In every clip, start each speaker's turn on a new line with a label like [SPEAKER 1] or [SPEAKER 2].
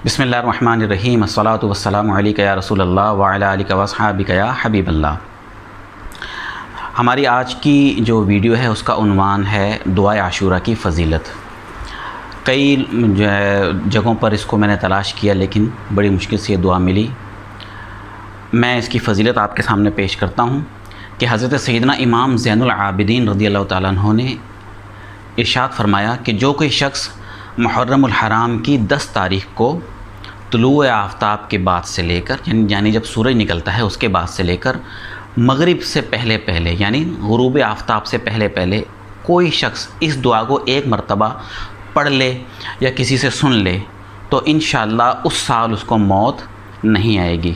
[SPEAKER 1] بسم اللہ الرحمن الرحیم، الصلاۃ والسلام علیک یا رسول اللہ وعلی آلک واصحابک یا حبیب اللہ۔ ہماری آج کی جو ویڈیو ہے اس کا عنوان ہے دعائے عاشوراء کی فضیلت۔ کئی جگہوں پر اس کو میں نے تلاش کیا لیکن بڑی مشکل سے یہ دعا ملی۔ میں اس کی فضیلت آپ کے سامنے پیش کرتا ہوں کہ حضرت سیدنا امام زین العابدین رضی اللہ تعالیٰ عنہ نے ارشاد فرمایا کہ جو کوئی شخص محرم الحرام کی 10 تاریخ کو طلوع آفتاب کے بعد سے لے کر یعنی جب سورج نکلتا ہے اس کے بعد سے لے کر مغرب سے پہلے یعنی غروب آفتاب سے پہلے کوئی شخص اس دعا کو ایک مرتبہ پڑھ لے یا کسی سے سن لے تو انشاءاللہ اس سال اس کو موت نہیں آئے گی۔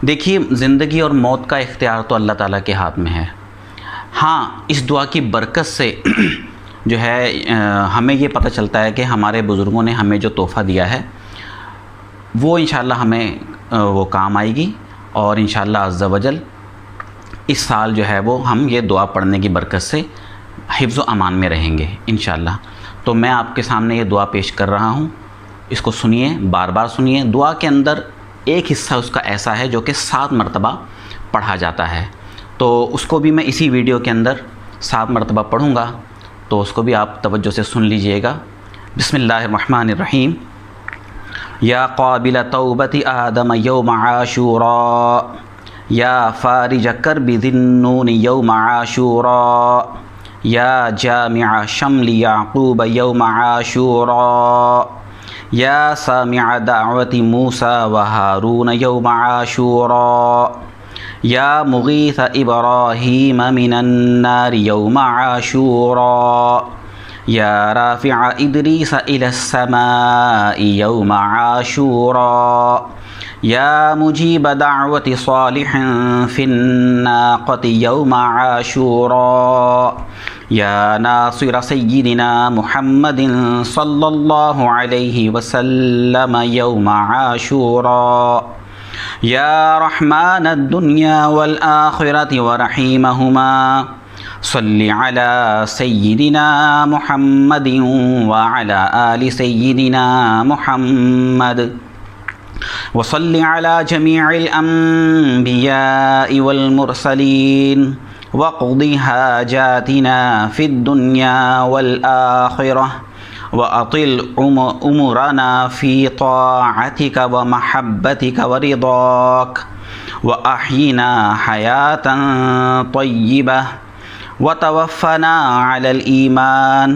[SPEAKER 1] دیکھیے، زندگی اور موت کا اختیار تو اللہ تعالیٰ کے ہاتھ میں ہے۔ ہاں، اس دعا کی برکت سے جو ہے ہمیں یہ پتہ چلتا ہے کہ ہمارے بزرگوں نے ہمیں جو تحفہ دیا ہے وہ انشاءاللہ ہمیں وہ کام آئے گی، اور انشاءاللہ عز و جل اس سال جو ہے وہ ہم یہ دعا پڑھنے کی برکت سے حفظ و امان میں رہیں گے انشاءاللہ۔ تو میں آپ کے سامنے یہ دعا پیش کر رہا ہوں، اس کو سنیے، بار بار سنیے۔ دعا کے اندر ایک حصہ اس کا ایسا ہے جو کہ 7 مرتبہ پڑھا جاتا ہے، تو اس کو بھی میں اسی ویڈیو کے اندر 7 مرتبہ پڑھوں گا، تو اس کو بھی آپ توجہ سے سن لیجئے گا۔ بسم اللہ الرحمن الرحیم۔ یا قابل توبت آدم یوم عاشوراء، یا فارج کرب ذی النون یوم عاشوراء، یا جامع شمل یعقوب یوم عاشوراء، یا سامع دعوت موسیٰ و ہارون یوم عاشوراء، یا مغیث ابراہیم من النار یوم عاشوراء، یا رافع ادریس الی السماء یوم عاشوراء، یا مجیب دعوت صالح فی الناقۃ یوم عاشوراء، یا ناصر سیدنا محمد صلی اللہ علیہ وسلم یوم عاشوراء، یا رحمن الدنیا والآخرة ورحیمہما، صلی علی سیدنا محمد وعلی آل سیدنا محمد، وصلی علی جمیع الانبیاء والمرسلین، وقضی حاجاتنا فی الدنیا والآخرہ، وأطل أمورنا في طاعتك ومحبتك ورضاك، وأحينا حياة طيبة، وتوفنا على الإيمان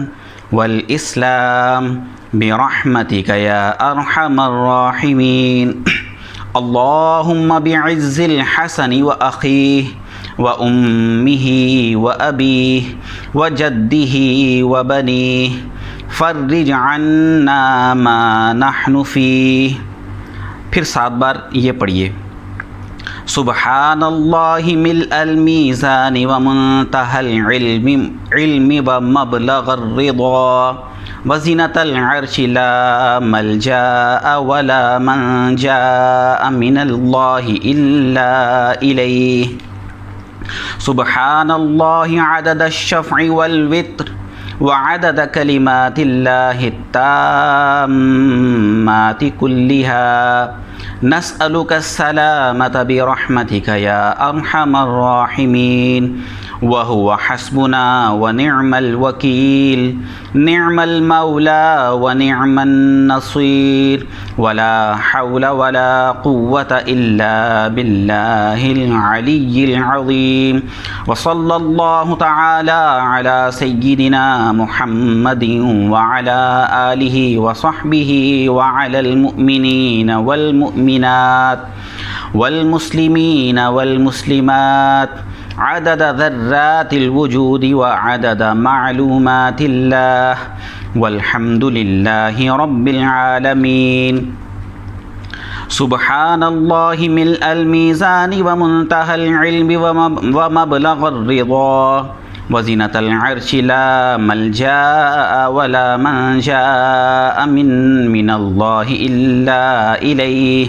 [SPEAKER 1] والإسلام برحمتك يا أرحم الراحمين۔ اللهم بعز الحسن وأخيه وأمه وأبيه وجده وبنيه، فرج عنا ما نحن فيه۔ پھر 7 بار یہ پڑھیے۔ سبحان اللہ ملء المیزان ومنتہى العلم ومبلغ الرضا، وزنة العرش لا ملجا ولا منجا من اللہ الا الیہ۔ سبحان اللہ عدد الشفع والوتر، وعدد کلمات اللہ التامات كلها، نسألك السلامة برحمتك يا أرحم الراحمين، وهو حسبنا ونعم الوكيل، نعم المولى ونعم النصير، ولا حول ولا قوة إلا بالله العلي العظيم، وصلى الله تعالى على سيدنا محمد وعلى آله وصحبه وعلى المؤمنين والمؤمنات والمسلمين والمسلمات عدد ذرات الوجود وعدد معلومات الله، والحمد لله رب العالمين۔ سبحان الله ملء الميزان ومنتهى العلم ومبلغ الرضا، وزنة العرش لا ملجا ولا منجا من الله إلا إليه،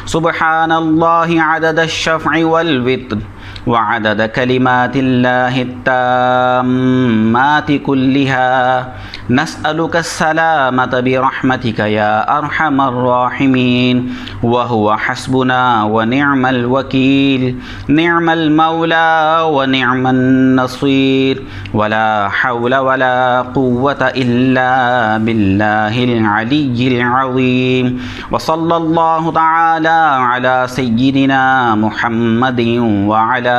[SPEAKER 1] سبحان الله عدد الشفع والوتر، وعدد كلمات الله التامات كلها، نسألك السلامة برحمتك يا أرحم الراحمين وهو حسبنا ونعم الوكيل نعم المولى ونعم النصير ولا حول ولا قوة إلا بالله العلي العظيم وصلى الله تعالى على سيدنا محمد وعلى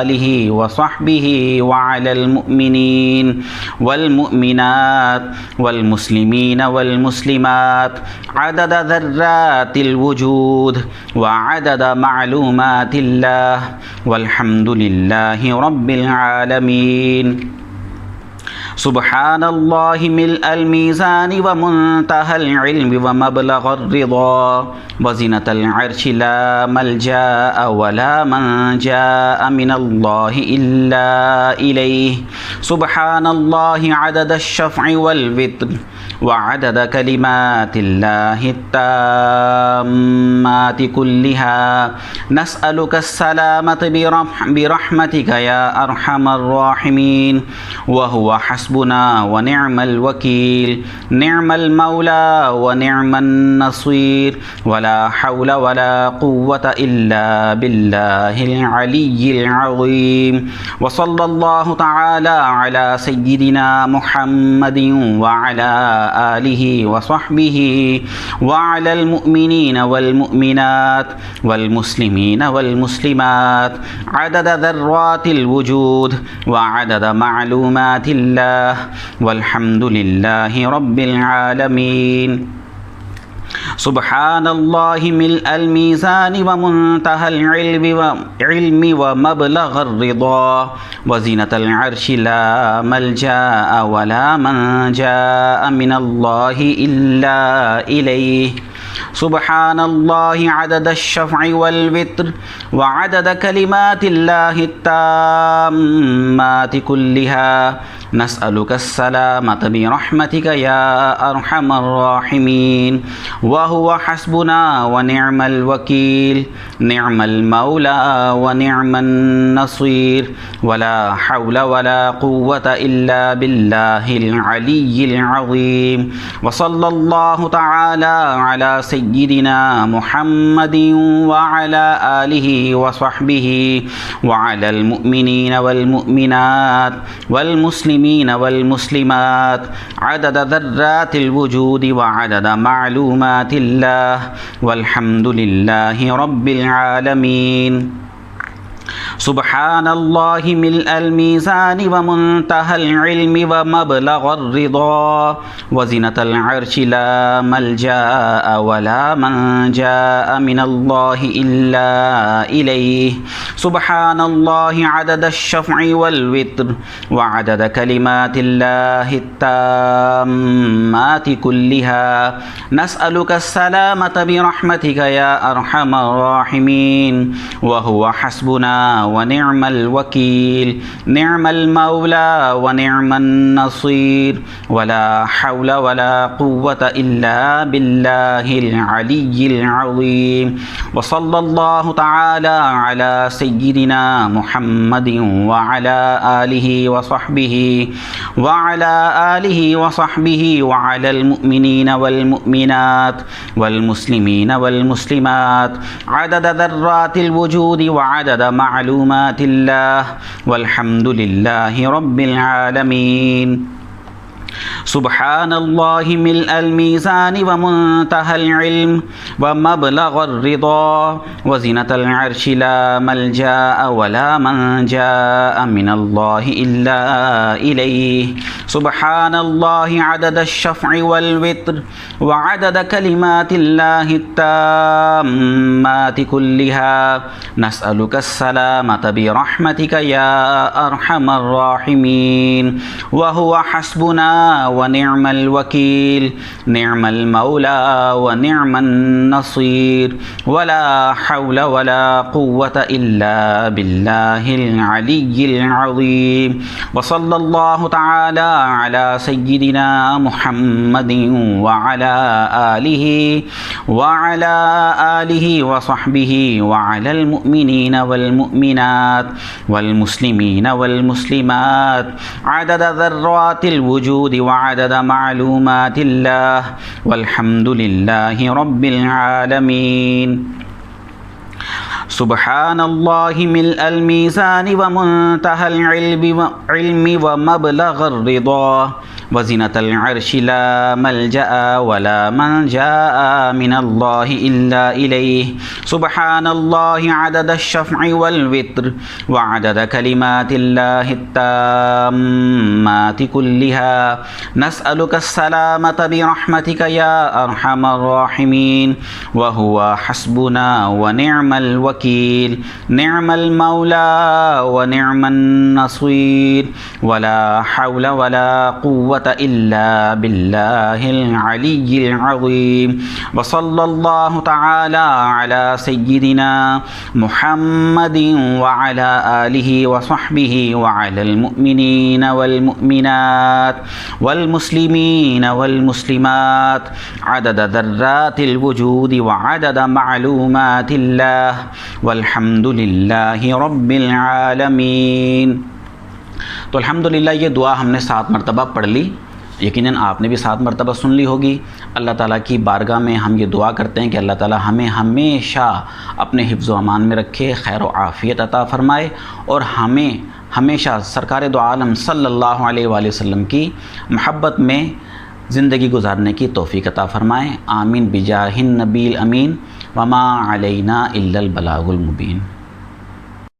[SPEAKER 1] آله وصحبه وعلى المؤمنين والمؤمنات والمسلمين والمسلمات عدد ذرات الوجود وعدد معلومات الله والحمد لله رب العالمين سبحان الله ملء الميزان ومنتهى العلم ومبلغ الرضا وزنة العرش لا ملجأ ولا منجاء من الله إلا إليه سبحان الله عدد الشفع والوتر وعدد كلمات الله التامات كلها نسألك السلامة برحمتك يا أرحم الراحمين وهو حسبنا ونعم الوكيل نعم المولى ونعم النصير ولا حول ولا قوة إلا بالله العلي العظيم وصلى الله تعالى على سيدنا محمد وعلى آله وصحبه وعلى المؤمنين والمؤمنات والمسلمين والمسلمات عدد ذرات الوجود وعدد معلومات الله والحمد لله رب العالمين سبحان الله ملء الميزان ومنتهى العلم ومبلغ الرضا وزنة العرش لا ملجأ ولا منجاء من الله إلا إليه سبحان الله عدد الشفع والوتر وعدد كلمات الله التامات كلها نسألك السلامة برحمتك يا أرحم الراحمين وهو حسبنا ونعم الوكيل نعم المولى ونعم النصير ولا حول ولا قوة إلا بالله العلي العظيم وصلى الله تعالى على سيدنا محمد وعلى آله وصحبه وعلى المؤمنين والمؤمنات والمسلمين والمسلمات عدد ذرات الوجود وعدد معلومات الله والحمد لله رب العالمين سبحان الله ملء الميزان ومنتهى العلم ومبلغ الرضا وزنة العرش لا ملجأ ولا منجاء من الله إلا إليه سبحان الله عدد الشفع والوتر وعدد كلمات الله التامات كلها نسألك السلامة برحمتك يا أرحم الراحمين وهو حسبنا ونعم الوكيل نعم المولى ونعم النصير ولا حول ولا قوة إلا بالله العلي العظيم وصلى الله تعالى على سيدنا محمد وعلى آله وصحبه وعلى آله وصحبه وعلى المؤمنين والمؤمنات والمسلمين والمسلمات عدد ذرات الوجود وعدد معلومات الله والحمد لله رب العالمين سبحان الله ملء الميزان ومنتهى العلم ومبلغ الرضا وزنة العرش لا ملجأ ولا منجاء من الله إلا إليه سبحان الله عدد الشفع والوتر وعدد كلمات الله التامات كلها نسألك السلامة برحمتك يا أرحم الراحمين وهو حسبنا ونعم الوكيل نعم المولى ونعم النصير ولا حول ولا قوة إلا بالله العلي العظيم وصلى الله تعالى على سيدنا محمد وعلى آله وصحبه وعلى المؤمنين والمؤمنات والمسلمين والمسلمات عدد ذرات الوجود الوجود وعدد معلومات الله والحمد لله رب العالمين. سبحان الله ملء الميزان ومنتهى العلم ومبلغ الرضا وزنة العرش لا ملجأ ولا منجأ من الله إلا إليه. سبحان الله عدد الشفع والوتر وعدد كلمات الله التامات كلها. نسألك السلامة برحمتك يا أرحم الراحمين وهو حسبنا ونعم الوكيل. نعم المولى ونعم النصير ولا حول ولا قوة إلا بالله العلي العظيم. وصلى الله تعالى على سيدنا محمد وعلى آله وصحبه وعلى المؤمنين والمؤمنات والمسلمين والمسلمات عدد ذرات الوجود وعدد معلومات الله والحمد لله رب العالمين. تو الحمدللہ یہ دعا ہم نے 7 مرتبہ پڑھ لی، یقیناً آپ نے بھی 7 مرتبہ سن لی ہوگی. اللہ تعالیٰ کی بارگاہ میں ہم یہ دعا کرتے ہیں کہ اللہ تعالیٰ ہمیں ہمیشہ اپنے حفظ و امان میں رکھے، خیر و عافیت عطا فرمائے، اور ہمیں ہمیشہ سرکار دو عالم صلی اللہ علیہ وآلہ وسلم کی محبت میں زندگی گزارنے کی توفیق عطا فرمائے. آمین بجاہ النبی الامین وما علینا الا البلاغ المبین.